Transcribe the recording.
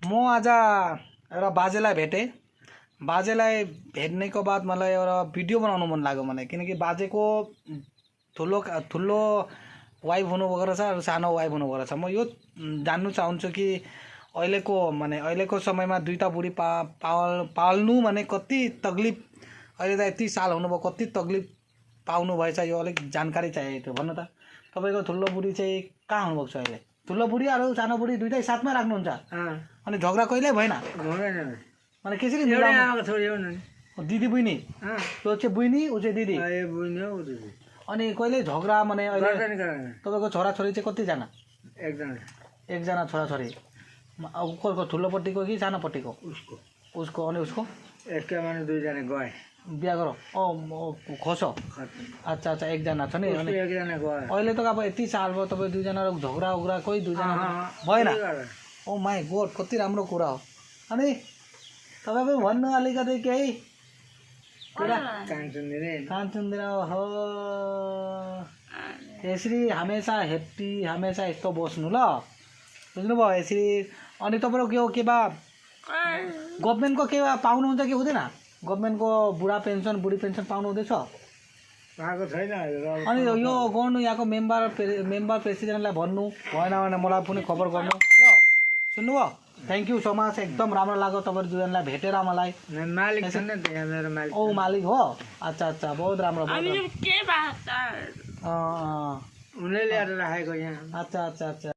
म आज एउटा बाजेलाई भेटेँ। बाजेलाई भेट्नेको बाद मलाई एउटा भिडियो बनाउनु मन लाग्यो मलाई, किनकि बाजेको ठुलो वाइफ हुनुभएको रहेछ र सानो वाइफ हुनुभएको रहेछ। म यो जान्नु चाहन्छु कि अहिलेको समयमा दुईटा बुढी पाल्नु भने कति तकलिफ, अहिले त यति साल हुनुभयो कति तकलिफ पाउनु भएछ, यो अलिक जानकारी चाहिएको थियो। भन्नु त तपाईँको ठुलो बुढी चाहिँ कहाँ हुनुभएको छ अहिले? ठुलो बुढी र सानो बुढी दुइटै साथमा राख्नुहुन्छ अनि झगडा कहिल्यै भएन? अनि कसरी दिदी बहिनी? त्यो चाहिँ बहिनी, ऊ चाहिँ दिदी। अनि कहिले झगडा माने अहिले तपाईँको छोराछोरी चाहिँ कतिजना? एकजना छोराछोरी। को ठुलोपट्टिको कि सानोपट्टिको? उसको। अनि उसको दुईजना गए बिहा गरौँ। खोसो। अच्छा एकजना छ नि। अनि अहिले त अब यति साल भयो तपाईँ दुईजना झगडा उग्रा कोही दुईजना भएन? ओ माई गॉड, कति राम्रो कुरा हो। अनि तपाईँको भन्नु अलिकति केही कुरा? कान सुन्दैन हो। यसरी हमेसा हेप्पी, हमेसा यस्तो बस्नु ल, बुझ्नुभयो? यसरी। अनि तपाईँको के बा गभर्मेन्टको के पाउनुहुन्छ कि हुँदैन? गभर्मेन्टको बुढा पेन्सन, बुढी पेन्सन पाउनु हुँदैछ? पाएको छैन। अनि यो गर्नु यहाँको मेम्बर प्रेसिडेन्टलाई भन्नु भएन भने मलाई पनि खबर गर्नु ल। सुन्नुभयो? थ्याङ्क यू सो मच, एकदम राम्रो लाग्यो तपाईँहरू दुईजनालाई भेटेर मलाई। मालिक छ नि त यहाँ मेरो मालिक। ओ मालिक हो? अच्छा बहुत राम्रो। उनले ल्याएर राखेको यहाँ। अच्छा